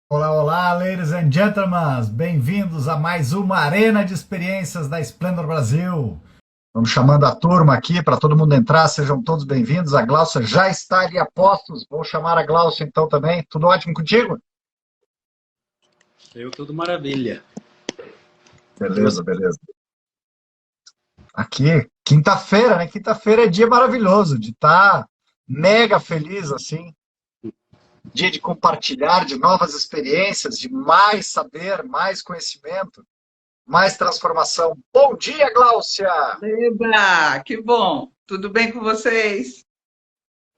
Olá, olá, ladies and gentlemen, bem-vindos a mais uma Arena de Experiências da Splendor Brasil. Vamos chamando a turma aqui para todo mundo entrar, sejam todos bem-vindos. A Gláucia já está ali a postos, vou chamar a Gláucia então também. Tudo ótimo contigo? Eu tudo maravilha. E você? Beleza, beleza. Aqui, quinta-feira, né? Quinta-feira é dia maravilhoso, de estar mega feliz assim, dia de compartilhar de novas experiências, de mais saber, mais conhecimento, mais transformação. Bom dia, Gláucia! Eba, que bom! Tudo bem com vocês?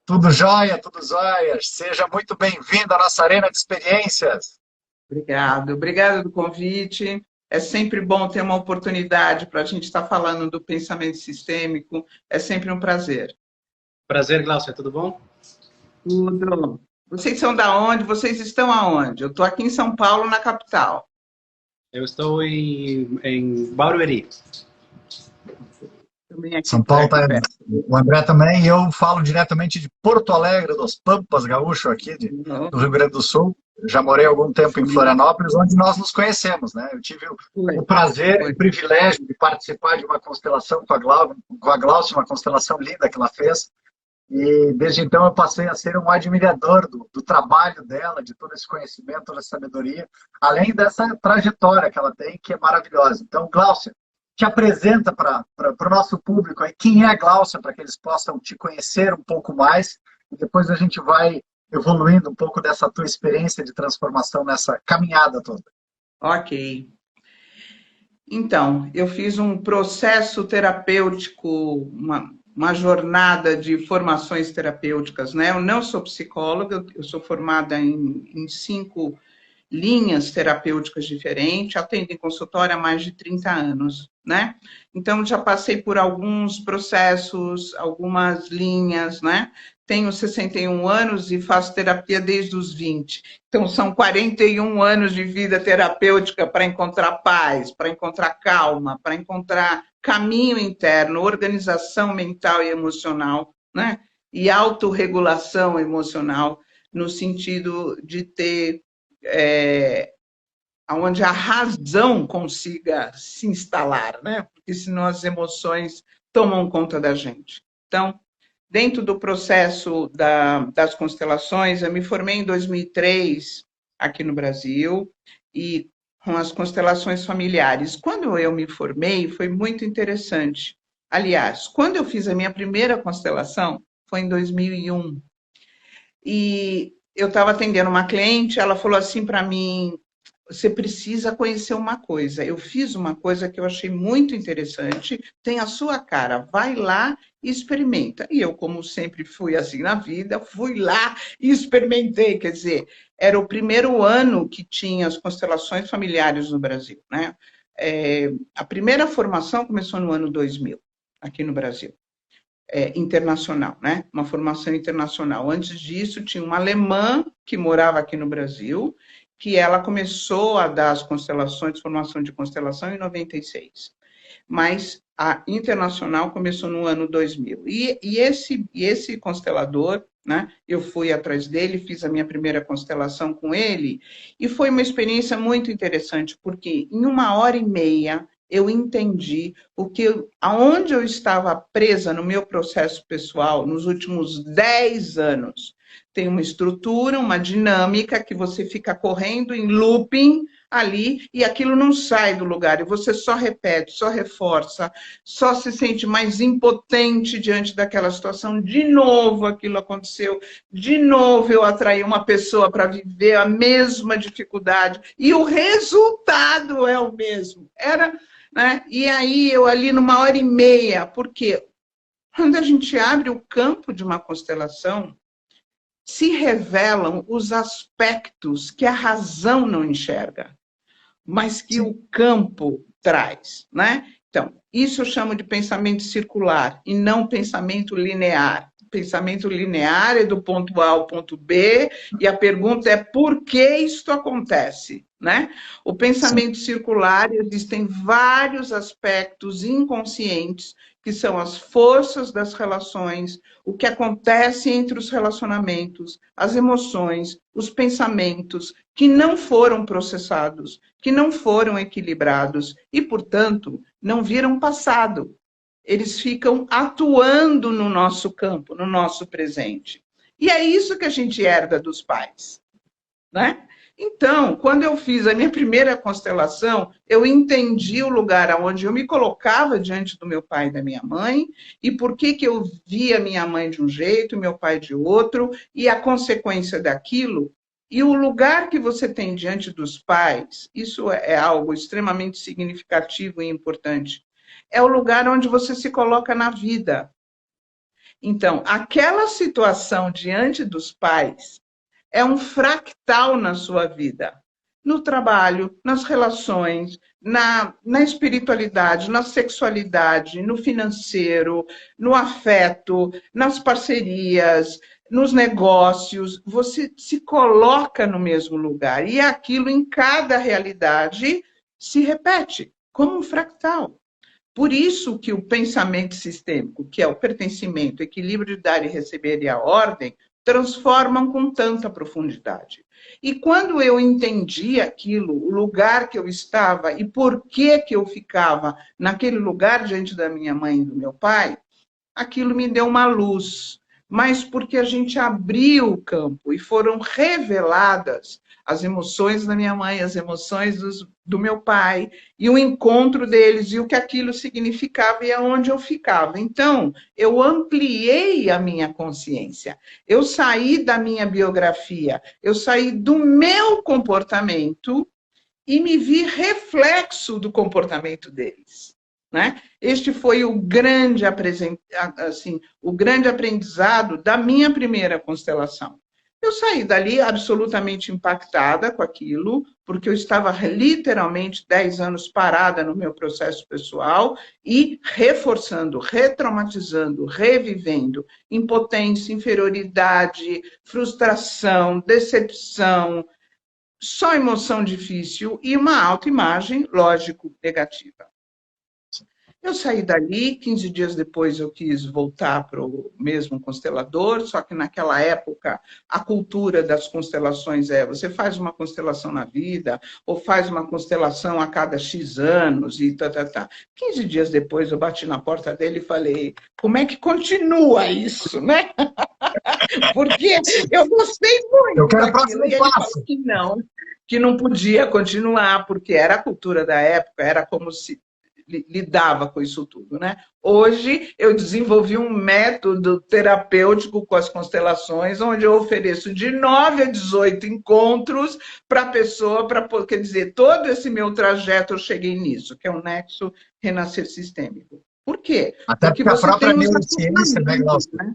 Tudo jóia, tudo jóia. Seja muito bem-vindo à nossa Arena de Experiências. Obrigado do convite. É sempre bom ter uma oportunidade para a gente estar falando do pensamento sistêmico. É sempre um prazer. Prazer, Glaucia, tudo bom? Tudo. Vocês são da onde? Vocês estão aonde? Eu estou aqui em São Paulo, na capital. Eu estou em Barueri. Também aqui, São por Paulo aqui tá. perto. O André também, e eu falo diretamente de Porto Alegre, dos Pampas Gaúcho, aqui do Rio Grande do Sul. Já morei algum tempo em Florianópolis, onde nós nos conhecemos, né? Eu tive o prazer e o privilégio de participar de uma constelação com a Gláucia, uma constelação linda que ela fez. E desde então eu passei a ser um admirador do trabalho dela, de todo esse conhecimento, toda essa sabedoria, além dessa trajetória que ela tem, que é maravilhosa. Então, Gláucia, te apresenta para o nosso público aí quem é a Gláucia, para que eles possam te conhecer um pouco mais, e depois a gente vai evoluindo um pouco dessa tua experiência de transformação nessa caminhada toda. Ok. Então, eu fiz um processo terapêutico, uma jornada de formações terapêuticas, né? Eu não sou psicóloga, eu sou formada em 5 linhas terapêuticas diferentes, atendo em consultório há mais de 30 anos, né? Então, já passei por alguns processos, algumas linhas, né? Tenho 61 anos e faço terapia desde os 20. Então, são 41 anos de vida terapêutica para encontrar paz, para encontrar calma, para encontrar caminho interno, organização mental e emocional, né? E autorregulação emocional, no sentido de ter onde a razão consiga se instalar, né? Porque senão as emoções tomam conta da gente. Então, dentro do processo das constelações, eu me formei em 2003 aqui no Brasil e com as constelações familiares. Quando eu me formei, foi muito interessante. Aliás, quando eu fiz a minha primeira constelação, foi em 2001. E eu estava atendendo uma cliente, ela falou assim para mim: você precisa conhecer uma coisa. Eu fiz uma coisa que eu achei muito interessante, tem a sua cara, vai lá e experimenta. E eu, como sempre fui assim na vida, fui lá e experimentei. Quer dizer, era o primeiro ano que tinha as constelações familiares no Brasil, né? A primeira formação começou no ano 2000, aqui no Brasil. Internacional, né? Uma formação internacional. Antes disso, tinha uma alemã que morava aqui no Brasil, que ela começou a dar as constelações, formação de constelação em 96. Mas a internacional começou no ano 2000. E esse constelador, né? Eu fui atrás dele, fiz a minha primeira constelação com ele, e foi uma experiência muito interessante, porque em 1 hora e meia eu entendi aonde eu estava presa no meu processo pessoal nos últimos 10 anos. Tem uma estrutura, uma dinâmica que você fica correndo em looping ali e aquilo não sai do lugar e você só repete, só reforça, só se sente mais impotente diante daquela situação. De novo aquilo aconteceu, de novo eu atraí uma pessoa para viver a mesma dificuldade e o resultado é o mesmo. Né? E aí eu ali numa hora e meia, porque quando a gente abre o campo de uma constelação, se revelam os aspectos que a razão não enxerga, mas que o campo traz, né? Então, isso eu chamo de pensamento circular e não pensamento linear. Pensamento linear é do ponto A ao ponto B, e a pergunta é por que isto acontece, né? O pensamento circular, existem vários aspectos inconscientes que são as forças das relações, o que acontece entre os relacionamentos, as emoções, os pensamentos que não foram processados, que não foram equilibrados e, portanto, não viram passado. Eles ficam atuando no nosso campo, no nosso presente. E é isso que a gente herda dos pais, né? Então, quando eu fiz a minha primeira constelação, eu entendi o lugar onde eu me colocava diante do meu pai e da minha mãe, e por que eu via minha mãe de um jeito, meu pai de outro, e a consequência daquilo. E o lugar que você tem diante dos pais, isso é algo extremamente significativo e importante. É o lugar onde você se coloca na vida. Então, aquela situação diante dos pais é um fractal na sua vida. No trabalho, nas relações, na espiritualidade, na sexualidade, no financeiro, no afeto, nas parcerias, nos negócios. Você se coloca no mesmo lugar. E aquilo em cada realidade se repete, como um fractal. Por isso que o pensamento sistêmico, que é o pertencimento, o equilíbrio de dar e receber e a ordem, transformam com tanta profundidade. E quando eu entendi aquilo, o lugar que eu estava e por que eu ficava naquele lugar diante da minha mãe e do meu pai, aquilo me deu uma luz. Mas porque a gente abriu o campo e foram reveladas as emoções da minha mãe, as emoções do meu pai, e o encontro deles, e o que aquilo significava e aonde eu ficava. Então, eu ampliei a minha consciência. Eu saí da minha biografia, eu saí do meu comportamento e me vi reflexo do comportamento deles. Né? Este foi o grande aprendizado da minha primeira constelação. Eu saí dali absolutamente impactada com aquilo, porque eu estava literalmente 10 anos parada no meu processo pessoal e reforçando, retraumatizando, revivendo impotência, inferioridade, frustração, decepção, só emoção difícil e uma autoimagem, lógico, negativa. Eu saí dali, 15 dias depois eu quis voltar para o mesmo constelador, só que naquela época a cultura das constelações você faz uma constelação na vida, ou faz uma constelação a cada X anos, e tá. 15 dias depois eu bati na porta dele e falei, como é que continua isso, né? Porque eu gostei muito Eu quero o daquilo, próximo e ele passo. falou que não podia continuar, porque era a cultura da época, era como se lidava com isso tudo, né? Hoje eu desenvolvi um método terapêutico com as constelações, onde eu ofereço de 9 a 18 encontros para a pessoa, quer dizer, todo esse meu trajeto eu cheguei nisso, que é um nexo renascer sistêmico. Por quê? Até porque a própria neurociência, né, Glaucio? Né?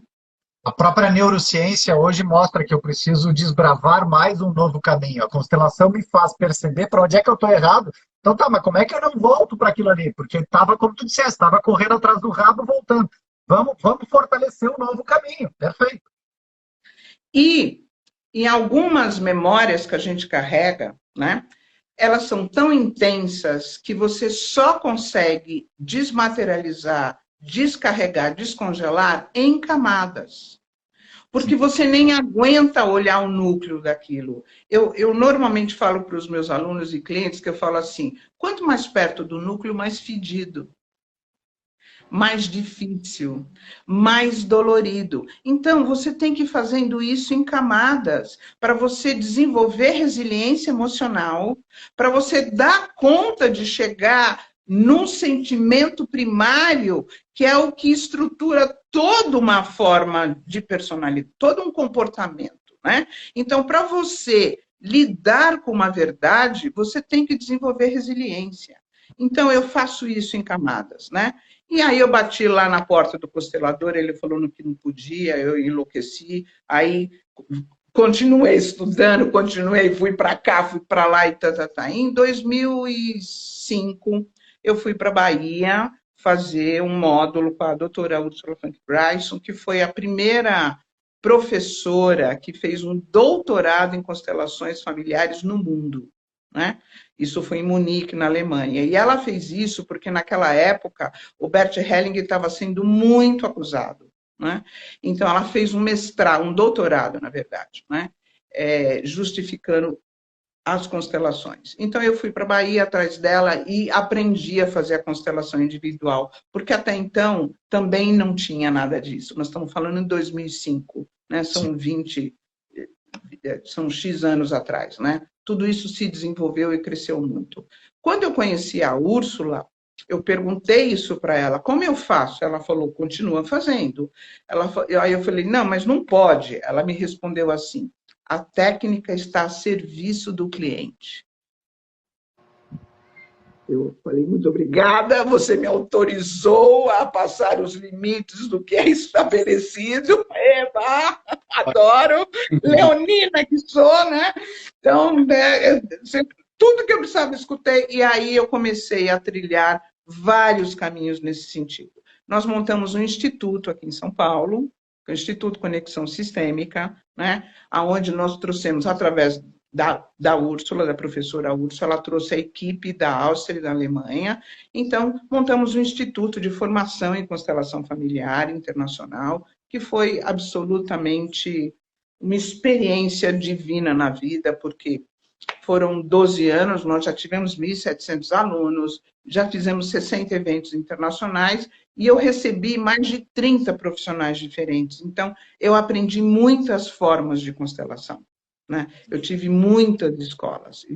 A própria neurociência hoje mostra que eu preciso desbravar mais um novo caminho. A constelação me faz perceber para onde é que eu estou errado. Então tá, mas como é que eu não volto para aquilo ali? Porque estava, como tu disseste, estava correndo atrás do rabo, voltando. Vamos fortalecer um novo caminho. Perfeito. E em algumas memórias que a gente carrega, né, elas são tão intensas que você só consegue desmaterializar, descarregar, descongelar em camadas. Porque você nem aguenta olhar o núcleo daquilo. Eu normalmente falo para os meus alunos e clientes que eu falo assim, quanto mais perto do núcleo, mais fedido, mais difícil, mais dolorido. Então, você tem que ir fazendo isso em camadas, para você desenvolver resiliência emocional, para você dar conta de chegar num sentimento primário, que é o que estrutura toda uma forma de personalidade, todo um comportamento, né? Então, para você lidar com uma verdade, você tem que desenvolver resiliência. Então, eu faço isso em camadas, né? E aí eu bati lá na porta do constelador, ele falou que não podia, eu enlouqueci, aí continuei estudando, fui para cá, fui para lá e tá. Em 2005, eu fui para a Bahia fazer um módulo com a doutora Ursula Funk Bryson, que foi a primeira professora que fez um doutorado em constelações familiares no mundo. né? Isso foi em Munique, na Alemanha. E ela fez isso porque, naquela época, o Bert Helling estava sendo muito acusado, né? Então, ela fez um mestrado, um doutorado, na verdade, né? Justificando as constelações. Então, eu fui para a Bahia atrás dela e aprendi a fazer a constelação individual, porque até então também não tinha nada disso. Nós estamos falando em 2005, né? São 20, são X anos atrás, né? Tudo isso se desenvolveu e cresceu muito. Quando eu conheci a Úrsula, eu perguntei isso para ela, como eu faço? Ela falou, continua fazendo. Aí eu falei, não, mas não pode. Ela me respondeu assim, a técnica está a serviço do cliente. Eu falei, muito obrigada, você me autorizou a passar os limites do que é estabelecido. Eba, adoro, leonina que sou, né? Então, tudo que eu precisava, escutei, e aí eu comecei a trilhar vários caminhos nesse sentido. Nós montamos um instituto aqui em São Paulo, o Instituto Conexão Sistêmica, né? Onde nós trouxemos, através da Úrsula, da professora Úrsula, ela trouxe a equipe da Áustria e da Alemanha. Então, montamos um instituto de formação em constelação familiar internacional, que foi absolutamente uma experiência divina na vida, porque foram 12 anos, nós já tivemos 1.700 alunos, já fizemos 60 eventos internacionais, e eu recebi mais de 30 profissionais diferentes. Então, eu aprendi muitas formas de constelação, né? Eu tive muitas escolas,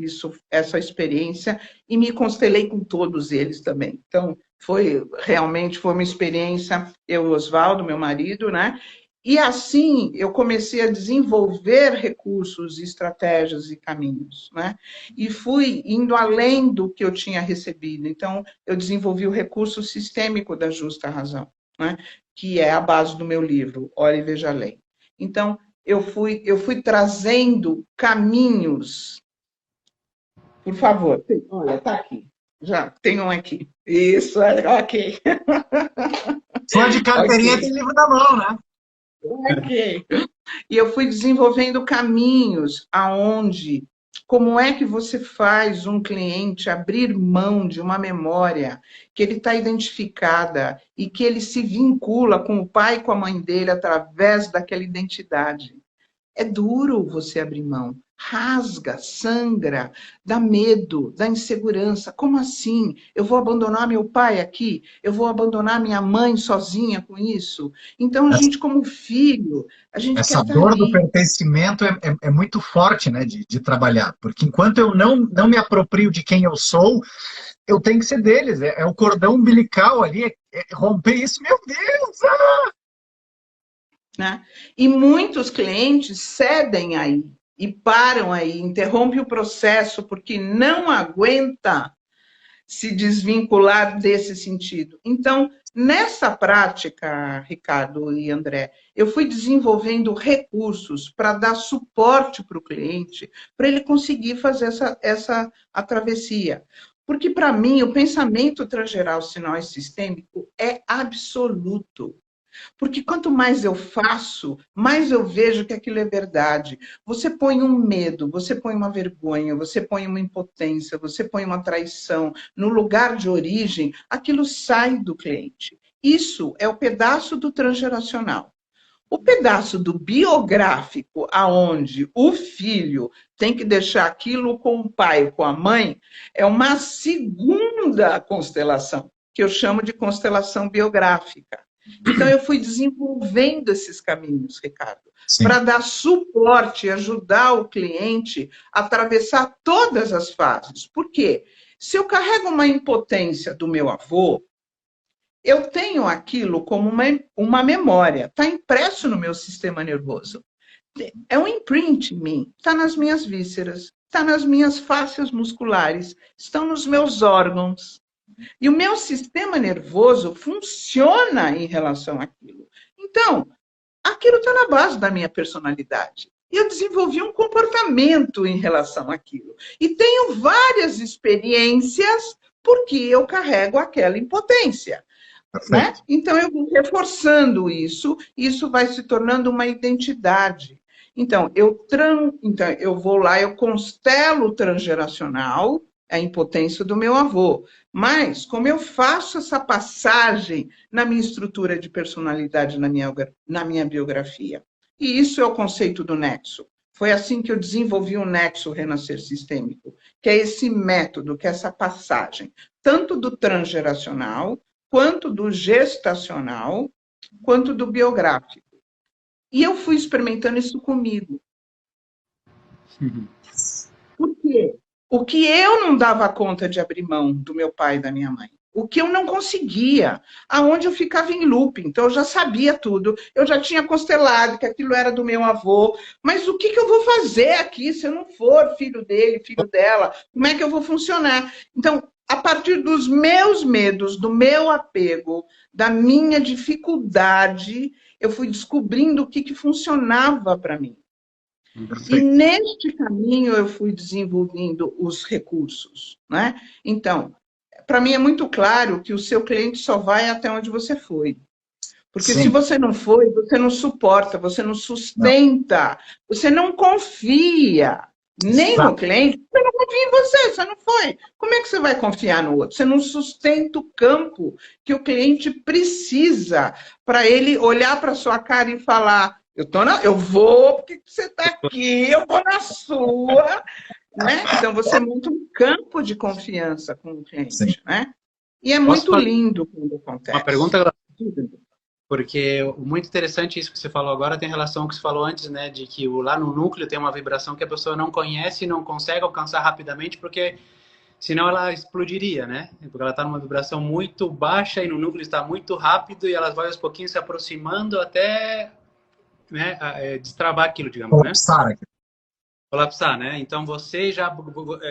essa experiência, e me constelei com todos eles também. Então, realmente foi uma experiência, eu e Oswaldo, meu marido, né? E assim, eu comecei a desenvolver recursos, estratégias e caminhos, né? E fui indo além do que eu tinha recebido. Então, eu desenvolvi o recurso sistêmico da justa razão, né? Que é a base do meu livro, Ora e Veja Além. Então, eu fui trazendo caminhos. Por favor, olha, está aqui. Já tem um aqui. Isso, ok. Só de carteirinha okay. Tem livro na mão, né? Ok. E eu fui desenvolvendo caminhos aonde, como é que você faz um cliente abrir mão de uma memória que ele está identificada e que ele se vincula com o pai e com a mãe dele através daquela identidade. É duro você abrir mão. Rasga, sangra, dá medo, dá insegurança. Como assim? Eu vou abandonar meu pai aqui? Eu vou abandonar minha mãe sozinha com isso? Então, a gente, como filho, a gente essa quer dor do pertencimento é muito forte, né, de trabalhar. Porque enquanto eu não me aproprio de quem eu sou, eu tenho que ser deles. É o cordão umbilical ali, romper isso, meu Deus! Ah! Né? E muitos clientes cedem aí, e param aí, interrompem o processo porque não aguenta se desvincular desse sentido. Então, nessa prática, Ricardo e André, eu fui desenvolvendo recursos para dar suporte para o cliente, para ele conseguir fazer essa travessia. Porque, para mim, o pensamento transgeral sinal e sistêmico é absoluto. Porque quanto mais eu faço, mais eu vejo que aquilo é verdade. Você põe um medo, você põe uma vergonha, você põe uma impotência, você põe uma traição no lugar de origem, aquilo sai do cliente. Isso é o pedaço do transgeracional. O pedaço do biográfico, aonde o filho tem que deixar aquilo com o pai, com a mãe, é uma segunda constelação, que eu chamo de constelação biográfica. Então, eu fui desenvolvendo esses caminhos, Ricardo, para dar suporte e ajudar o cliente a atravessar todas as fases. Por quê? Se eu carrego uma impotência do meu avô, eu tenho aquilo como uma memória, está impresso no meu sistema nervoso. É um imprint em mim, está nas minhas vísceras, está nas minhas fáscias musculares, estão nos meus órgãos. E o meu sistema nervoso funciona em relação àquilo. Então, aquilo está na base da minha personalidade. E eu desenvolvi um comportamento em relação àquilo. E tenho várias experiências porque eu carrego aquela impotência. Né? Então, eu vou reforçando isso, e isso vai se tornando uma identidade. Então, eu vou lá, eu constelo o transgeracional, a impotência do meu avô. Mas, como eu faço essa passagem na minha estrutura de personalidade, na minha biografia? E isso é o conceito do nexo. Foi assim que eu desenvolvi o nexo renascer sistêmico, que é esse método, que é essa passagem, tanto do transgeracional, quanto do gestacional, quanto do biográfico. E eu fui experimentando isso comigo. Por quê? O que eu não dava conta de abrir mão do meu pai e da minha mãe. O que eu não conseguia, aonde eu ficava em loop. Então, eu já sabia tudo, eu já tinha constelado que aquilo era do meu avô, mas o que eu vou fazer aqui se eu não for filho dele, filho dela? Como é que eu vou funcionar? Então, a partir dos meus medos, do meu apego, da minha dificuldade, eu fui descobrindo o que funcionava para mim. E neste caminho eu fui desenvolvendo os recursos, né? Então, para mim é muito claro que o seu cliente só vai até onde você foi. Porque se você não foi, você não suporta, você não sustenta, você não confia nem no cliente, você não confia em você, você não foi. Como é que você vai confiar no outro? Você não sustenta o campo que o cliente precisa para ele olhar para a sua cara e falar: eu vou porque você está aqui, eu vou na sua. Né? Então, você monta um campo de confiança com o cliente. Né? E é muito lindo quando acontece. Uma pergunta, porque muito interessante isso que você falou agora tem relação com o que você falou antes, né? De que lá no núcleo tem uma vibração que a pessoa não conhece e não consegue alcançar rapidamente, porque senão ela explodiria, né? Porque ela está numa vibração muito baixa e no núcleo está muito rápido e ela vai aos pouquinhos se aproximando até, né, destravar aquilo, digamos, colapsar, né? Colapsar, né? Então você já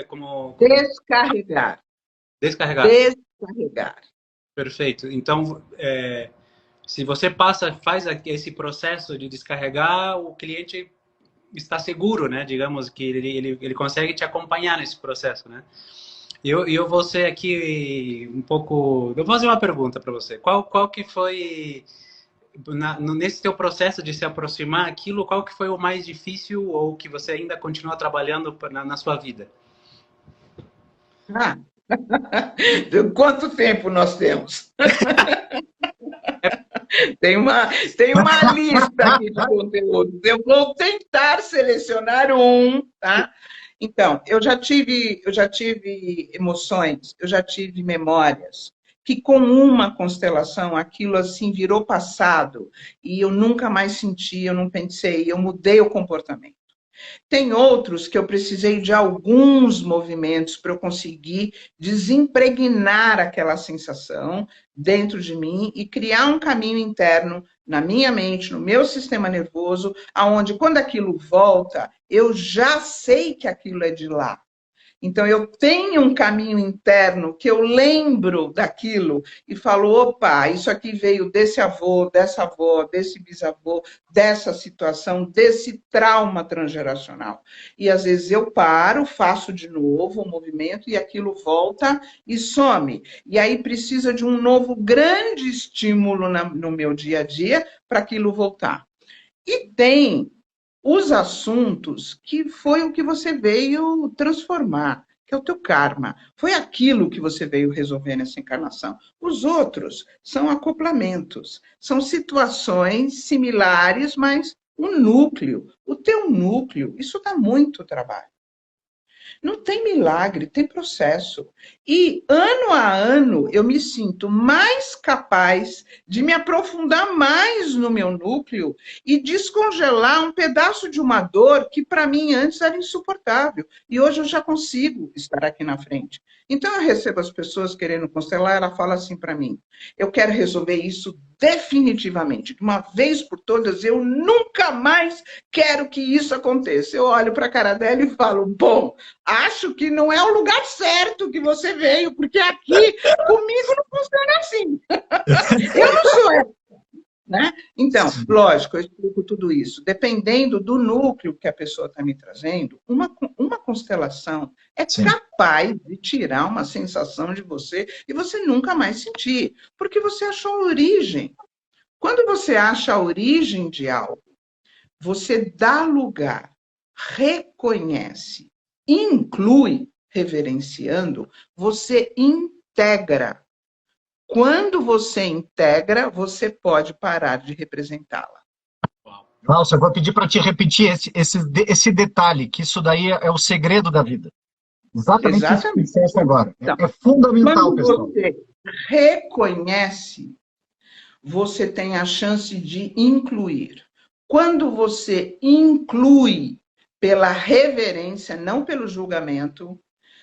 como descarregar. Perfeito. Então se você faz esse processo de descarregar, o cliente está seguro, né? Digamos que ele consegue te acompanhar nesse processo, né? Eu vou ser aqui um pouco... Eu vou fazer uma pergunta para você. Qual que foi... nesse teu processo de se aproximar aquilo, qual que foi o mais difícil ou que você ainda continua trabalhando na sua vida? Quanto tempo nós temos? Tem uma lista aqui de conteúdos. Eu vou tentar selecionar um, tá? Então, eu já tive emoções, eu já tive memórias, que com uma constelação aquilo assim virou passado e eu nunca mais senti, eu não pensei, eu mudei o comportamento. Tem outros que eu precisei de alguns movimentos para eu conseguir desimpregnar aquela sensação dentro de mim e criar um caminho interno na minha mente, no meu sistema nervoso, aonde quando aquilo volta, eu já sei que aquilo é de lá. Então, eu tenho um caminho interno que eu lembro daquilo e falo, opa, isso aqui veio desse avô, dessa avó, desse bisavô, dessa situação, desse trauma transgeracional. E, às vezes, eu paro, faço de novo o movimento e aquilo volta e some. E aí precisa de um novo grande estímulo no meu dia a dia para aquilo voltar. E tem os assuntos que foi o que você veio transformar, que é o teu karma. Foi aquilo que você veio resolver nessa encarnação. Os outros são acoplamentos, são situações similares, mas o núcleo, o teu núcleo, isso dá muito trabalho. Não tem milagre, tem processo. E, ano a ano, eu me sinto mais capaz de me aprofundar mais no meu núcleo e descongelar um pedaço de uma dor que, para mim, antes era insuportável. E hoje eu já consigo estar aqui na frente. Então, eu recebo as pessoas querendo constelar, ela fala assim para mim, eu quero resolver isso definitivamente. De uma vez por todas, eu nunca mais quero que isso aconteça. Eu olho para a cara dela e falo, bom, acho que não é o lugar certo que você veio, porque aqui comigo não funciona assim. Eu não sou essa. Né? Então, lógico, eu explico tudo isso. Dependendo do núcleo que a pessoa está me trazendo, uma constelação é capaz de tirar uma sensação de você e você nunca mais sentir, porque você achou a origem. Quando você acha a origem de algo, você dá lugar, reconhece, inclui, reverenciando, você integra. Quando você integra, você pode parar de representá-la. Nossa, eu vou pedir para te repetir esse detalhe, que isso daí é o segredo da vida. Exatamente isso que você disse agora. Então, é fundamental, pessoal. Quando você reconhece, você tem a chance de incluir. Quando você inclui pela reverência, não pelo julgamento,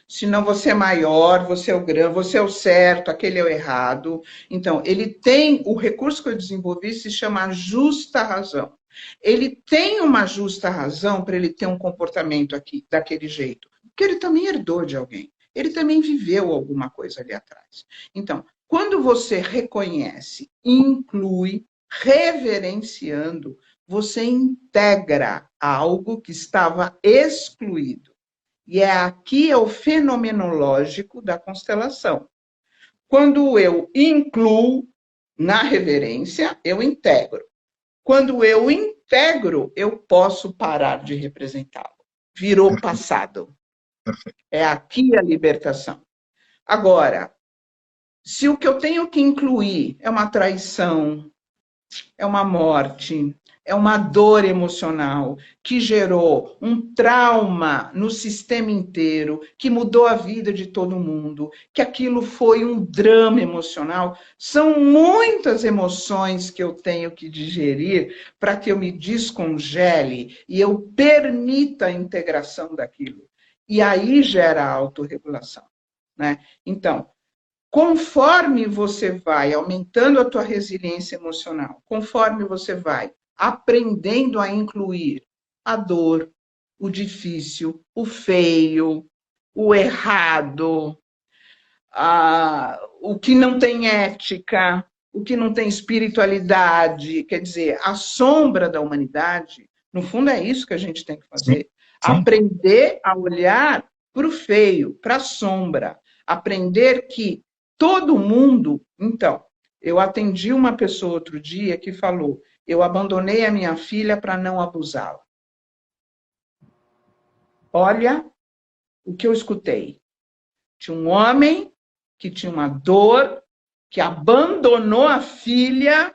senão você é maior, você é o grande, você é o certo, aquele é o errado. Então, ele tem, o recurso que eu desenvolvi se chama justa razão. Ele tem uma justa razão para ele ter um comportamento aqui, daquele jeito, porque ele também herdou de alguém. Ele também viveu alguma coisa ali atrás. Então, quando você reconhece, inclui, reverenciando, você integra algo que estava excluído. E aqui é o fenomenológico da constelação. Quando eu incluo na reverência, eu integro. Quando eu integro, eu posso parar de representá-lo. Virou passado. É aqui a libertação. Agora, se o que eu tenho que incluir é uma traição, é uma morte, é uma dor emocional que gerou um trauma no sistema inteiro, que mudou a vida de todo mundo, que aquilo foi um drama emocional. São muitas emoções que eu tenho que digerir para que eu me descongele e eu permita a integração daquilo. E aí gera a autorregulação, né? Então, conforme você vai aumentando a tua resiliência emocional, conforme você vai aprendendo a incluir a dor, o difícil, o feio, o errado, o que não tem ética, o que não tem espiritualidade, quer dizer, a sombra da humanidade, no fundo é isso que a gente tem que fazer. Sim. Aprender a olhar para o feio, para a sombra, aprender que todo mundo... Então, eu atendi uma pessoa outro dia que falou, eu abandonei a minha filha para não abusá-la. Olha o que eu escutei. Tinha um homem que tinha uma dor, que abandonou a filha,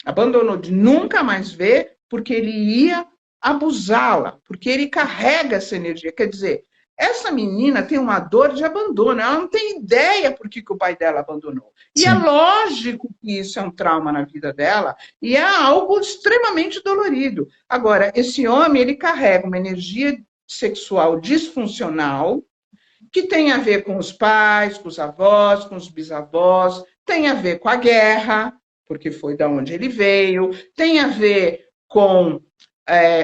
abandonou de nunca mais ver, porque ele ia abusá-la, porque ele carrega essa energia. Quer dizer, essa menina tem uma dor de abandono, ela não tem ideia por que o pai dela abandonou. E Sim. É lógico que isso é um trauma na vida dela, e é algo extremamente dolorido. Agora, esse homem, ele carrega uma energia sexual disfuncional, que tem a ver com os pais, com os avós, com os bisavós, tem a ver com a guerra, porque foi da onde ele veio, tem a ver com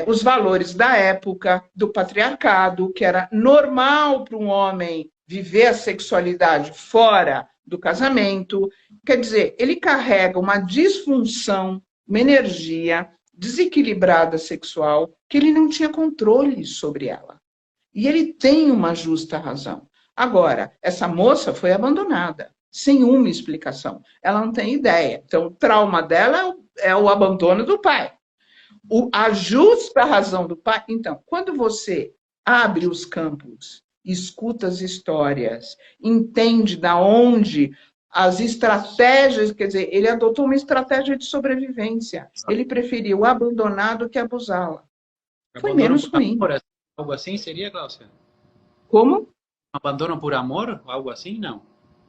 os valores da época, do patriarcado, que era normal para um homem viver a sexualidade fora do casamento. Quer dizer, ele carrega uma disfunção, uma energia desequilibrada sexual, que ele não tinha controle sobre ela. E ele tem uma justa razão. Agora, essa moça foi abandonada, sem uma explicação. Ela não tem ideia. Então, o trauma dela é o abandono do pai. A justa razão do pai... Então, quando você abre os campos, escuta as histórias, entende da onde as estratégias... Quer dizer, ele adotou uma estratégia de sobrevivência. Ele preferiu abandonar do que abusá-la. Foi menos ruim. Algo assim seria, Glaucia? Como? Abandono por amor? Algo assim? Não.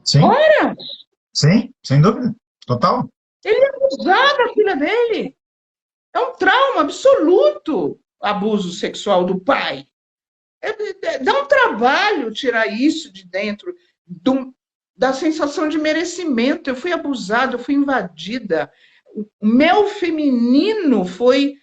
Sim. Ora! Sim, sem dúvida. Total. Ele abusava da filha dele. É um trauma absoluto, abuso sexual do pai. Dá um trabalho tirar isso de dentro da sensação de merecimento. Eu fui abusada, eu fui invadida. O meu feminino foi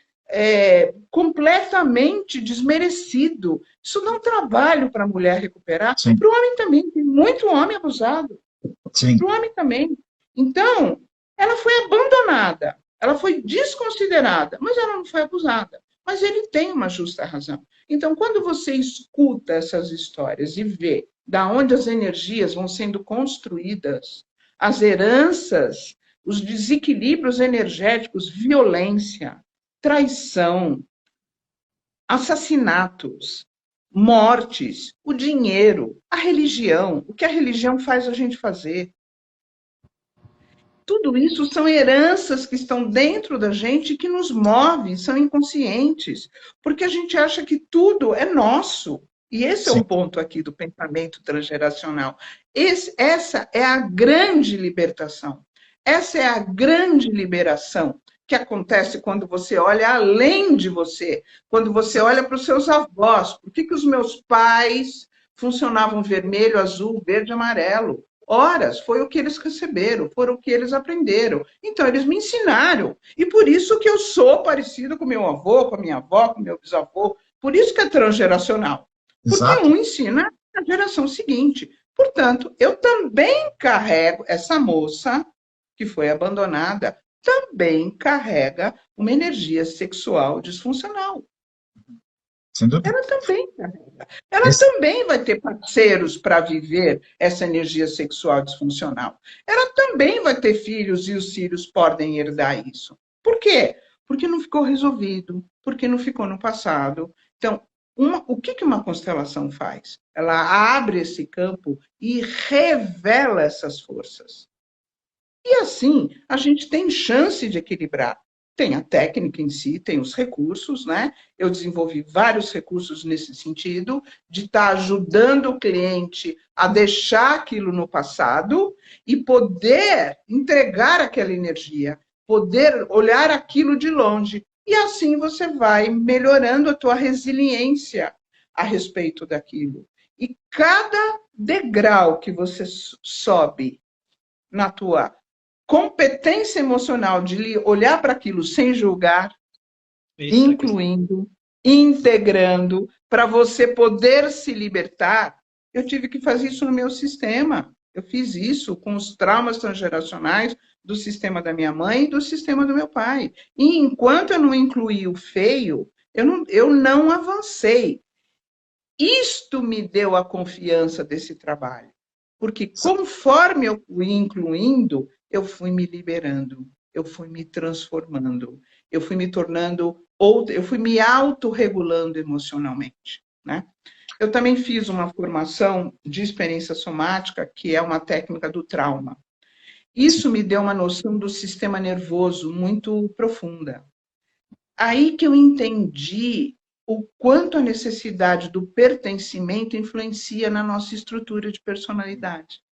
completamente desmerecido. Isso dá um trabalho para a mulher recuperar. Para o homem também. Tem muito homem abusado. Para o homem também. Então, ela foi abandonada. Ela foi desconsiderada, mas ela não foi abusada. Mas ele tem uma justa razão. Então, quando você escuta essas histórias e vê da onde as energias vão sendo construídas, as heranças, os desequilíbrios energéticos, violência, traição, assassinatos, mortes, o dinheiro, a religião, o que a religião faz a gente fazer. Tudo isso são heranças que estão dentro da gente que nos movem, são inconscientes, porque a gente acha que tudo é nosso. E esse é o ponto aqui do pensamento transgeracional. Essa é a grande libertação. Essa é a grande liberação que acontece quando você olha além de você, quando você olha para os seus avós. Por que os meus pais funcionavam vermelho, azul, verde, amarelo? Horas, foi o que eles receberam, foram o que eles aprenderam. Então, eles me ensinaram. E por isso que eu sou parecido com meu avô, com a minha avó, com meu bisavô. Por isso que é transgeracional. Porque um ensina a geração seguinte. Portanto, eu também carrego, essa moça que foi abandonada, também carrega uma energia sexual disfuncional. Ela também carrega. Ela também vai ter parceiros para viver essa energia sexual disfuncional. Ela também vai ter filhos e os filhos podem herdar isso. Por quê? Porque não ficou resolvido, porque não ficou no passado. Então, o que uma constelação faz? Ela abre esse campo e revela essas forças. E assim, a gente tem chance de equilibrar. Tem a técnica em si, tem os recursos, né? Eu desenvolvi vários recursos nesse sentido, de estar ajudando o cliente a deixar aquilo no passado e poder entregar aquela energia, poder olhar aquilo de longe. E assim você vai melhorando a tua resiliência a respeito daquilo. E cada degrau que você sobe na tua competência emocional de olhar para aquilo sem julgar, incluindo, integrando, para você poder se libertar. Eu tive que fazer isso no meu sistema. Eu fiz isso com os traumas transgeracionais do sistema da minha mãe e do sistema do meu pai. E enquanto eu não incluí o feio, eu não avancei. Isto me deu a confiança desse trabalho. Porque conforme eu fui incluindo, eu fui me liberando, eu fui me transformando, eu fui me tornando outra, eu fui me autorregulando emocionalmente, né? Eu também fiz uma formação de experiência somática, que é uma técnica do trauma. Isso me deu uma noção do sistema nervoso muito profunda. Aí que eu entendi o quanto a necessidade do pertencimento influencia na nossa estrutura de personalidade.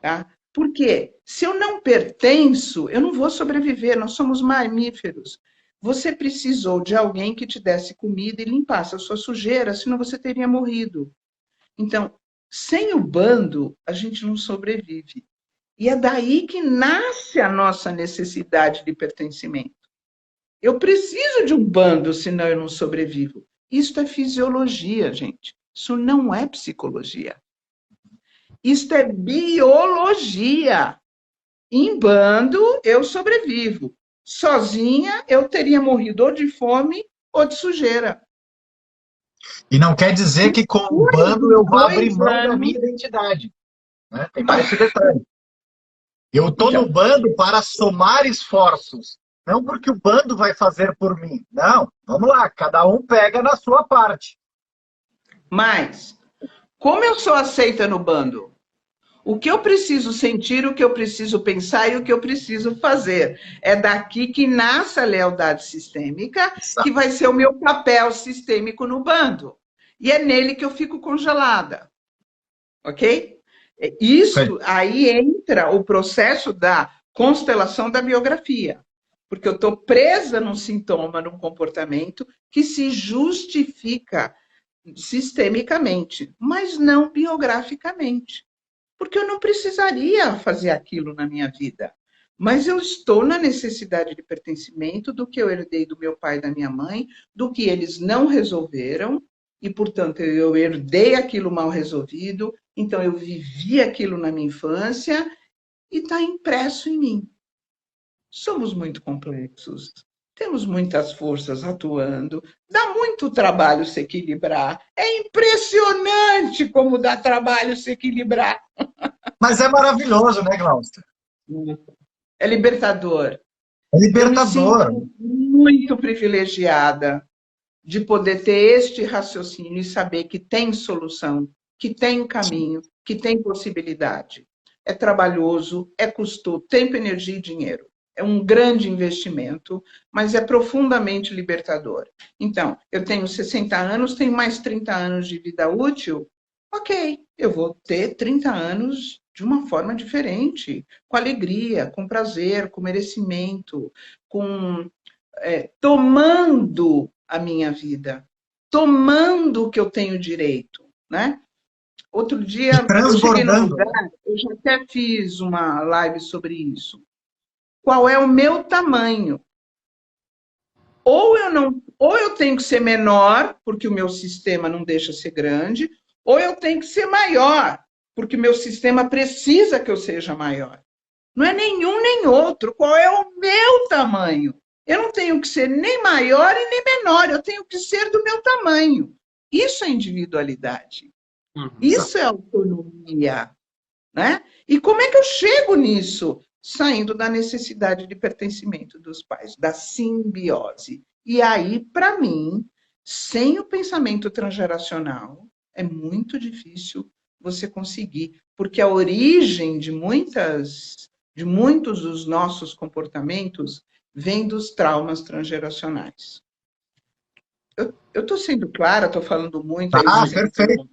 Tá? Por quê? Se eu não pertenço, eu não vou sobreviver, nós somos mamíferos. Você precisou de alguém que te desse comida e limpasse a sua sujeira, senão você teria morrido. Então, sem o bando, a gente não sobrevive. E é daí que nasce a nossa necessidade de pertencimento. Eu preciso de um bando, senão eu não sobrevivo. Isso é fisiologia, gente. Isso não é psicologia. Isso é biologia. Em bando, eu sobrevivo. Sozinha, eu teria morrido ou de fome ou de sujeira. E não quer dizer que com o bando eu vou abrir mão da minha identidade. Né? Tem mais esse detalhe. Eu estou no bando para somar esforços. Não porque o bando vai fazer por mim. Não, vamos lá, cada um pega na sua parte. Mas, como eu sou aceita no bando? O que eu preciso sentir, o que eu preciso pensar e o que eu preciso fazer. É daqui que nasce a lealdade sistêmica, que vai ser o meu papel sistêmico no bando. E é nele que eu fico congelada. Ok? Isso aí entra o processo da constelação da biografia. Porque eu estou presa num sintoma, num comportamento que se justifica sistemicamente, mas não biograficamente. Porque eu não precisaria fazer aquilo na minha vida. Mas eu estou na necessidade de pertencimento do que eu herdei do meu pai e da minha mãe, do que eles não resolveram, e, portanto, eu herdei aquilo mal resolvido, então eu vivi aquilo na minha infância e está impresso em mim. Somos muito complexos, temos muitas forças atuando, dá muito trabalho se equilibrar. É impressionante como dá trabalho se equilibrar. Mas é maravilhoso, né, Glaucia? É libertador. É libertador. Eu me sinto muito privilegiada de poder ter este raciocínio e saber que tem solução, que tem caminho, que tem possibilidade. É trabalhoso, é custoso, tempo, energia e dinheiro. É um grande investimento, mas é profundamente libertador. Então, eu tenho 60 anos, tenho mais 30 anos de vida útil, ok, eu vou ter 30 anos de uma forma diferente, com alegria, com prazer, com merecimento, tomando a minha vida, tomando o que eu tenho direito, né? Outro dia, eu cheguei no lugar, eu já até fiz uma live sobre isso. Qual é o meu tamanho? Ou eu tenho que ser menor, porque o meu sistema não deixa ser grande, ou eu tenho que ser maior, porque o meu sistema precisa que eu seja maior. Não é nenhum nem outro. Qual é o meu tamanho? Eu não tenho que ser nem maior e nem menor, eu tenho que ser do meu tamanho. Isso é individualidade. Isso é autonomia, né? E como é que eu chego nisso? Saindo da necessidade de pertencimento dos pais, da simbiose. E aí, para mim, sem o pensamento transgeracional, é muito difícil você conseguir, porque a origem de muitos dos nossos comportamentos vem dos traumas transgeracionais. Eu estou sendo clara, estou falando muito.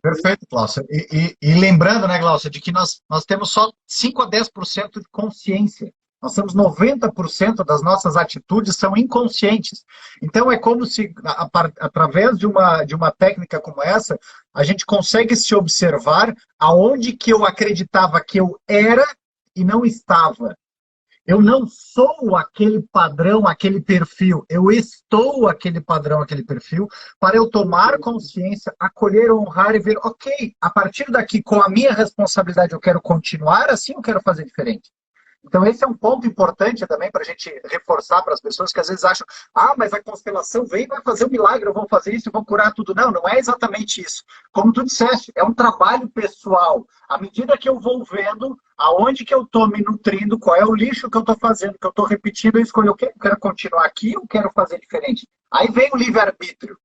Perfeito, Glaucia. E lembrando, né, Glaucia, de que nós temos só 5 a 10% de consciência. Nós temos 90% das nossas atitudes são inconscientes. Então, é como se, através de uma técnica como essa, a gente consegue se observar aonde que eu acreditava que eu era e não estava. Eu não sou aquele padrão, aquele perfil. Eu estou aquele padrão, aquele perfil, para eu tomar consciência, acolher, honrar e ver, ok, a partir daqui, com a minha responsabilidade, eu quero continuar assim, eu quero fazer diferente. Então, esse é um ponto importante também para a gente reforçar para as pessoas que às vezes acham, mas a constelação vem e vai fazer um milagre, eu vou fazer isso, eu vou curar tudo. Não, não é exatamente isso. Como tu disseste, é um trabalho pessoal. À medida que eu vou vendo aonde que eu estou me nutrindo, qual é o lixo que eu estou fazendo, que eu estou repetindo, eu escolho o quê? Eu quero continuar aqui, eu quero fazer diferente. Aí vem o livre-arbítrio.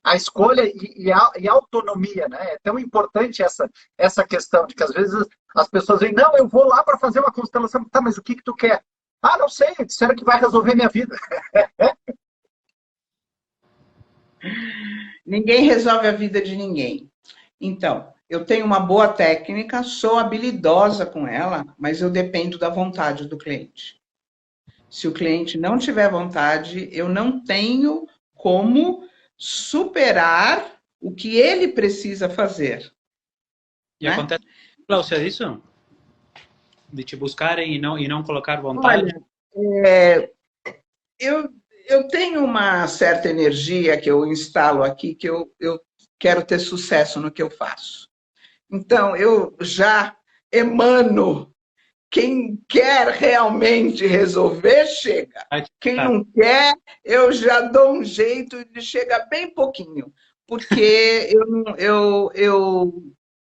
A escolha e a autonomia, né? É tão importante essa questão de que às vezes as pessoas dizem, não, eu vou lá para fazer uma constelação. Tá, mas o que tu quer? Não sei, disseram que vai resolver minha vida. Ninguém resolve a vida de ninguém. Então, eu tenho uma boa técnica, sou habilidosa com ela, mas eu dependo da vontade do cliente. Se o cliente não tiver vontade, eu não tenho como superar o que ele precisa fazer. E né? Acontece, Glaucia, é isso? De te buscarem e não colocar vontade? Olha, eu tenho uma certa energia que eu instalo aqui, que eu quero ter sucesso no que eu faço. Então, eu já emano. Quem quer realmente resolver, chega. Quem não quer, eu já dou um jeito de chegar bem pouquinho. Porque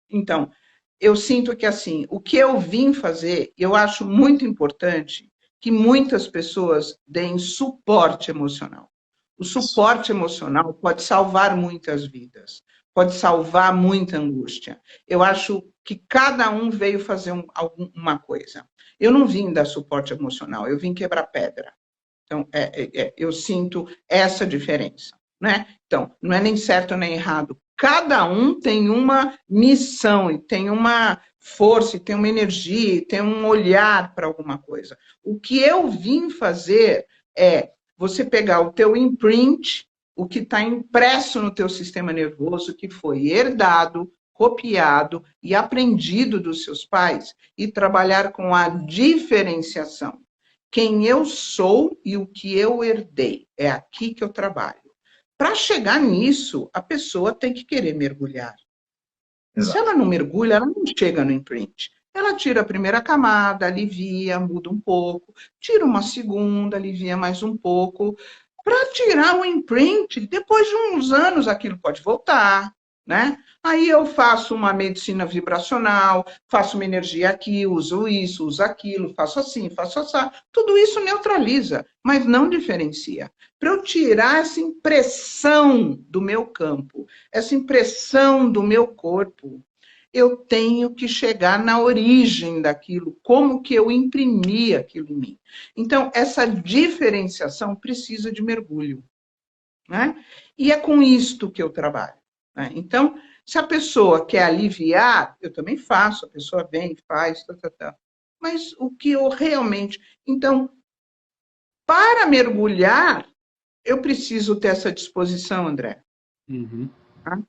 então, eu sinto que assim, o que eu vim fazer, eu acho muito importante que muitas pessoas deem suporte emocional. O suporte emocional pode salvar muitas vidas, pode salvar muita angústia. Eu acho que cada um veio fazer uma coisa. Eu não vim dar suporte emocional, eu vim quebrar pedra. Então, eu sinto essa diferença, né? Então, não é nem certo nem errado. Cada um tem uma missão, e tem uma força, e tem uma energia, e tem um olhar para alguma coisa. O que eu vim fazer é você pegar o teu imprint, o que está impresso no teu sistema nervoso, que foi herdado, copiado e aprendido dos seus pais, e trabalhar com a diferenciação. Quem eu sou e o que eu herdei. É aqui que eu trabalho. Para chegar nisso, a pessoa tem que querer mergulhar. Exato. Se ela não mergulha, ela não chega no imprint. Ela tira a primeira camada, alivia, muda um pouco, tira uma segunda, alivia mais um pouco. Para tirar o imprint, depois de uns anos, aquilo pode voltar. né? Aí eu faço uma medicina vibracional, faço uma energia aqui, uso isso, uso aquilo, faço assim, faço assim. Tudo isso neutraliza, mas não diferencia. Para eu tirar essa impressão do meu campo, essa impressão do meu corpo, eu tenho que chegar na origem daquilo, como que eu imprimi aquilo em mim. Então, essa diferenciação precisa de mergulho, né? E é com isto que eu trabalho, né? Então, se a pessoa quer aliviar, eu também faço, a pessoa vem, faz, tá. Mas o que eu realmente... Então, para mergulhar, eu preciso ter essa disposição, André. Uhum. Tá?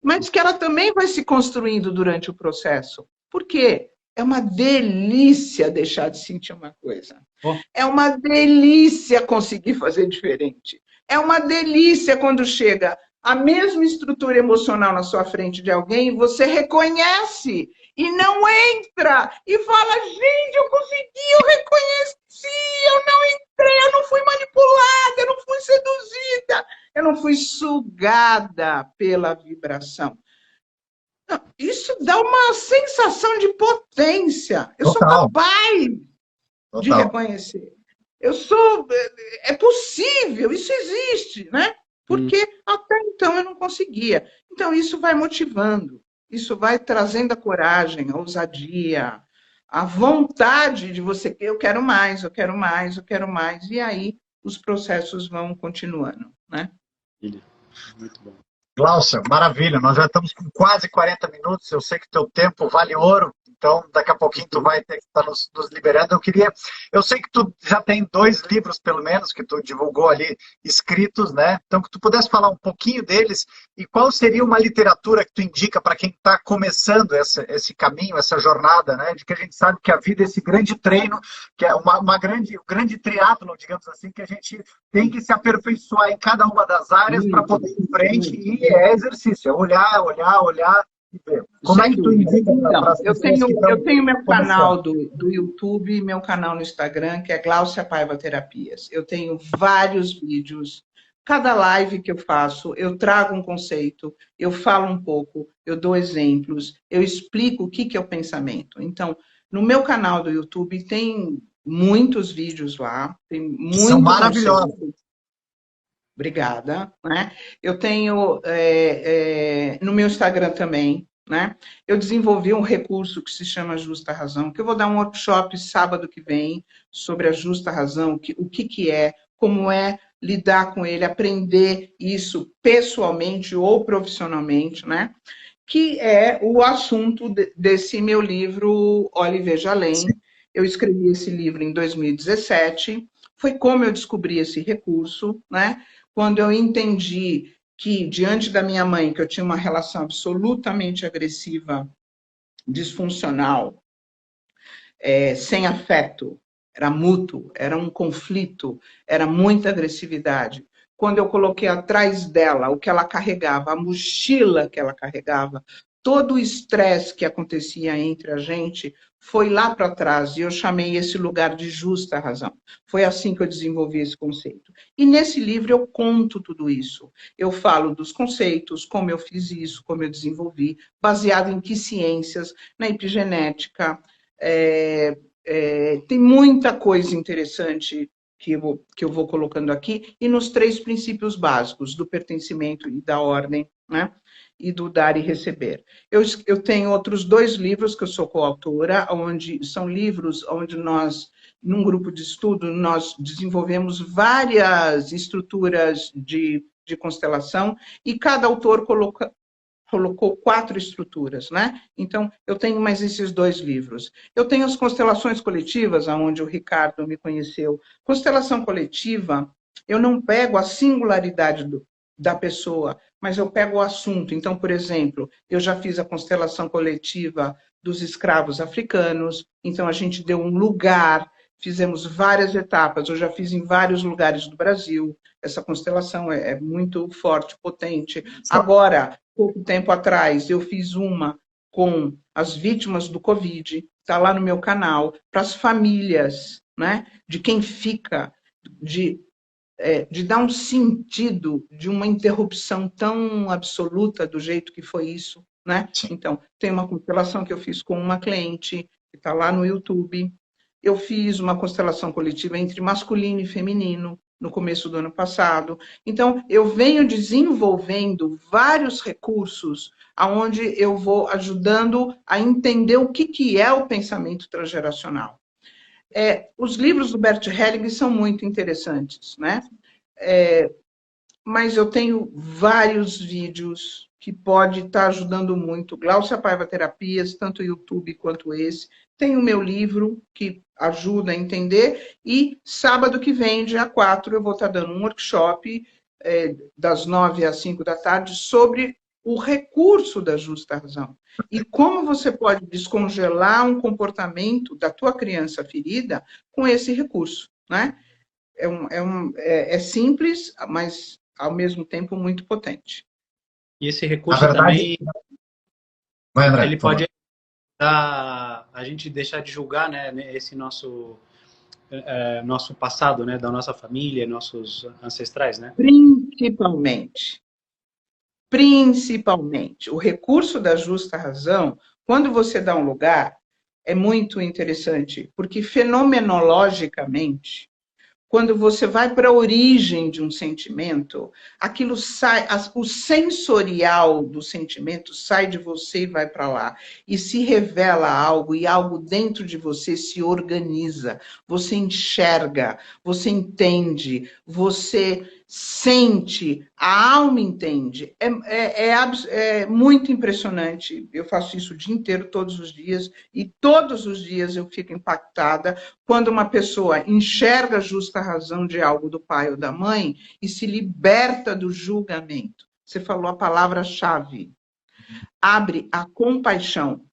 Mas que ela também vai se construindo durante o processo. Por quê? É uma delícia deixar de sentir uma coisa. Oh. É uma delícia conseguir fazer diferente. É uma delícia quando chega a mesma estrutura emocional na sua frente de alguém e você reconhece e não entra e fala, gente, eu consegui, eu reconheci, eu não entrei, eu não fui manipulada, eu não fui seduzida, eu não fui sugada pela vibração. Isso dá uma sensação de potência. Eu sou capaz de reconhecer. Eu sou... É possível, isso existe, né? Porque até então eu não conseguia. Então isso vai motivando, isso vai trazendo a coragem, a ousadia, a vontade de você, eu quero mais, eu quero mais, eu quero mais. E aí os processos vão continuando, né? Muito bom. Glaucia, maravilha, nós já estamos com quase 40 minutos, eu sei que teu tempo vale ouro, então daqui a pouquinho tu vai ter que estar nos liberando. Eu sei que tu já tem 2 livros, pelo menos, que tu divulgou ali, escritos, né? Então que tu pudesse falar um pouquinho deles e qual seria uma literatura que tu indica para quem está começando esse caminho, essa jornada, né? De que a gente sabe que a vida é esse grande treino, que é um grande triatlon, digamos assim, que a gente tem que se aperfeiçoar em cada uma das áreas para poder ir em frente, e é exercício, é olhar e ver. Como é que tu indica para as pessoas que estão eu tenho meu canal do YouTube e meu canal no Instagram, que é Glaucia Paiva Terapias. Eu tenho vários vídeos. Cada live que eu faço, eu trago um conceito, eu falo um pouco, eu dou exemplos, eu explico o que é o pensamento. Então, no meu canal do YouTube tem muitos vídeos lá, tem muito São maravilhosos. Conceito. Obrigada, né? Eu tenho no meu Instagram também, né? Eu desenvolvi um recurso que se chama Justa Razão, que eu vou dar um workshop sábado que vem sobre a justa razão, o que é, como é lidar com ele, aprender isso pessoalmente ou profissionalmente, né? Que é o assunto desse meu livro Olhe e Veja Além. Sim. Eu escrevi esse livro em 2017, foi como eu descobri esse recurso, né? Quando eu entendi que, diante da minha mãe, que eu tinha uma relação absolutamente agressiva, disfuncional, sem afeto, era mútuo, era um conflito, era muita agressividade. Quando eu coloquei atrás dela o que ela carregava, a mochila que ela carregava, todo o estresse que acontecia entre a gente foi lá para trás, e eu chamei esse lugar de justa razão. Foi assim que eu desenvolvi esse conceito. E nesse livro eu conto tudo isso. Eu falo dos conceitos, como eu fiz isso, como eu desenvolvi, baseado em que ciências, na epigenética. Tem muita coisa interessante que eu vou colocando aqui, e nos 3 princípios básicos, do pertencimento e da ordem, né? E do dar e receber. Eu tenho outros 2 livros que eu sou coautora, são livros onde nós, num grupo de estudo, nós desenvolvemos várias estruturas de constelação, e cada autor colocou 4 estruturas, né? Então, eu tenho mais esses 2 livros. Eu tenho as constelações coletivas, onde o Ricardo me conheceu. Constelação coletiva, eu não pego a singularidade da pessoa, mas eu pego o assunto. Então, por exemplo, eu já fiz a constelação coletiva dos escravos africanos, então a gente deu um lugar, fizemos várias etapas, eu já fiz em vários lugares do Brasil, essa constelação é muito forte, potente. Agora, pouco tempo atrás, eu fiz uma com as vítimas do Covid, está lá no meu canal, para as famílias, né, de quem fica, de dar um sentido de uma interrupção tão absoluta do jeito que foi isso, né? Então, tem uma constelação que eu fiz com uma cliente, que está lá no YouTube. Eu fiz uma constelação coletiva entre masculino e feminino no começo do ano passado. Então, eu venho desenvolvendo vários recursos onde eu vou ajudando a entender o que é o pensamento transgeracional. Os livros do Bert Helling são muito interessantes, né? Mas eu tenho vários vídeos que pode estar ajudando muito. Gláucia Paiva Terapias, tanto o YouTube quanto esse. Tem o meu livro, que ajuda a entender. E sábado que vem, dia 4, eu vou estar dando um workshop das 9 às 5 da tarde sobre o recurso da justa razão. E como você pode descongelar um comportamento da tua criança ferida com esse recurso, né? É simples, mas ao mesmo tempo muito potente. E esse recurso também, André, ele pode ajudar a gente deixar de julgar, né, esse nosso passado, né, da nossa família, nossos ancestrais, né? Principalmente. O recurso da justa razão, quando você dá um lugar, é muito interessante, porque fenomenologicamente, quando você vai para a origem de um sentimento, aquilo sai, o sensorial do sentimento sai de você e vai para lá. E se revela algo, e algo dentro de você se organiza. Você enxerga, você entende, você sente, a alma entende. É muito impressionante. Eu faço isso o dia inteiro, todos os dias, e todos os dias eu fico impactada quando uma pessoa enxerga a justa razão de algo do pai ou da mãe e se liberta do julgamento. Você falou a palavra-chave. Abre a compaixão.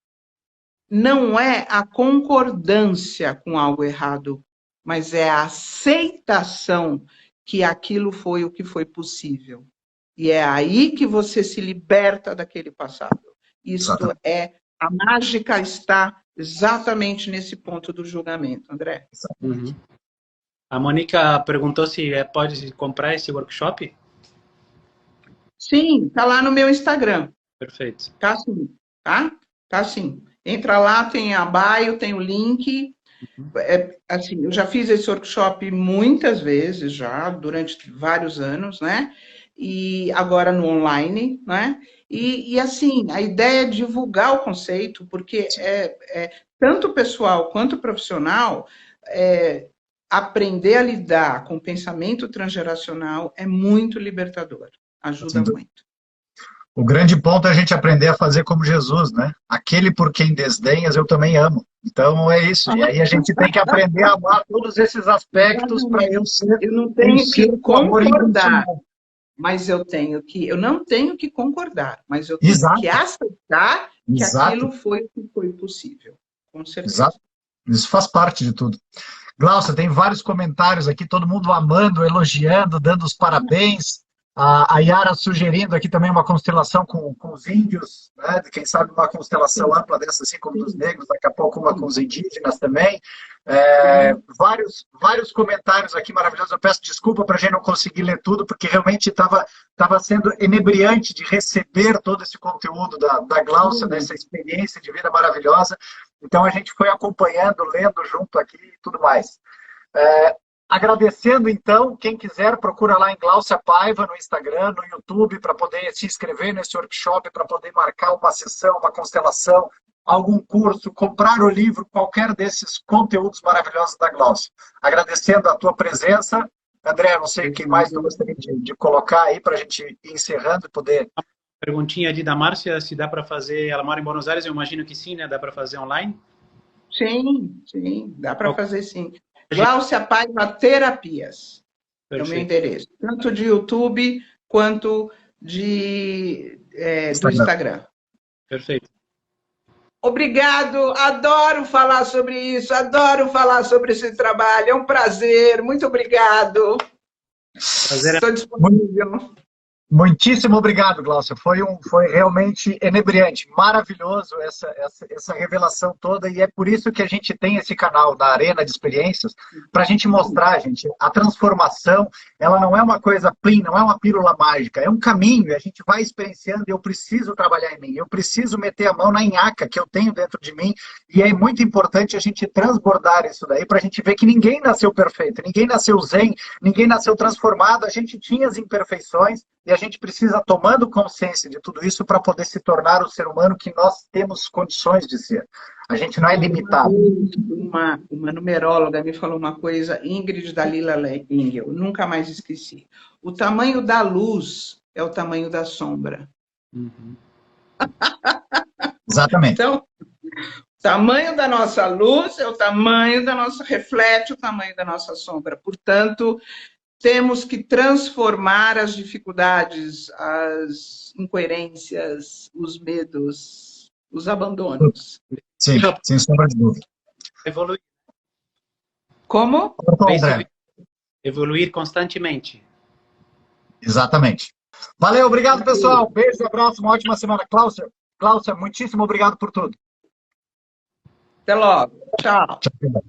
Não é a concordância com algo errado, mas é a aceitação que aquilo foi o que foi possível. E é aí que você se liberta daquele passado. Isto a mágica está exatamente nesse ponto do julgamento, André. Uhum. A Mônica perguntou se pode comprar esse workshop? Sim, tá lá no meu Instagram. Perfeito. Tá sim, tá? Tá sim. Entra lá, tem a bio, tem o link. Assim, eu já fiz esse workshop muitas vezes já, durante vários anos, né? E agora no online, né? E assim, a ideia é divulgar o conceito, porque tanto pessoal quanto profissional, aprender a lidar com o pensamento transgeracional é muito libertador. Ajuda muito. O grande ponto é a gente aprender a fazer como Jesus, né? Aquele por quem desdenhas, eu também amo. Então é isso. E aí a gente tem que aprender a amar todos esses aspectos para eu ser. Eu não tenho que concordar, mas eu não tenho que concordar, mas eu tenho que aceitar que aquilo foi o que foi possível. Com certeza. Exato. Isso faz parte de tudo. Gláucia, tem vários comentários aqui, todo mundo amando, elogiando, dando os parabéns. A Yara sugerindo aqui também uma constelação com os índios, né? Quem sabe uma constelação ampla dessa, assim como dos negros, daqui a pouco uma com os indígenas também. Vários comentários aqui maravilhosos. Eu peço desculpa para a gente não conseguir ler tudo, porque realmente estava sendo inebriante de receber todo esse conteúdo da Gláucia, dessa experiência de vida maravilhosa. Então a gente foi acompanhando, lendo junto aqui e tudo mais. Agradecendo, então, quem quiser, procura lá em Gláucia Paiva no Instagram, no YouTube, para poder se inscrever nesse workshop, para poder marcar uma sessão, uma constelação, algum curso, comprar o livro, qualquer desses conteúdos maravilhosos da Gláucia. Agradecendo a tua presença. André, não sei o que mais tu gostaria de colocar aí para a gente ir encerrando e poder... Perguntinha ali da Márcia, se dá para fazer... Ela mora em Buenos Aires, eu imagino que sim, né? Dá para fazer online? Sim, dá para fazer sim. Gláucia Paiva Terapias. Perfeito. É o meu endereço. Tanto de YouTube quanto do Instagram. Perfeito. Obrigado. Adoro falar sobre isso. Adoro falar sobre esse trabalho. É um prazer. Muito obrigado. Prazer. Estou disponível. Muitíssimo obrigado, Glaucia. Foi realmente enebriante, maravilhoso essa revelação toda, e é por isso que a gente tem esse canal da Arena de Experiências, para a gente mostrar, gente, a transformação, ela não é uma coisa plim, não é uma pílula mágica, é um caminho, e a gente vai experienciando, e eu preciso trabalhar em mim, eu preciso meter a mão na nhaca que eu tenho dentro de mim, e é muito importante a gente transbordar isso daí, para a gente ver que ninguém nasceu perfeito, ninguém nasceu zen, ninguém nasceu transformado, a gente tinha as imperfeições, e a gente precisa, tomando consciência de tudo isso, para poder se tornar o ser humano que nós temos condições de ser. A gente não é limitado. Uma numeróloga me falou uma coisa, Ingrid Dalila Engel, nunca mais esqueci. O tamanho da luz é o tamanho da sombra. Uhum. Exatamente. Então, o tamanho da nossa luz é o tamanho da nossa, reflete o tamanho da nossa sombra. Portanto, temos que transformar as dificuldades, as incoerências, os medos, os abandonos. Sim, sem sombra de dúvida. Evoluir. Como? Evoluir constantemente. Exatamente. Valeu, obrigado, pessoal. Beijo, abraço, uma ótima semana. Cláudia, muitíssimo obrigado por tudo. Até logo. Tchau. Tchau.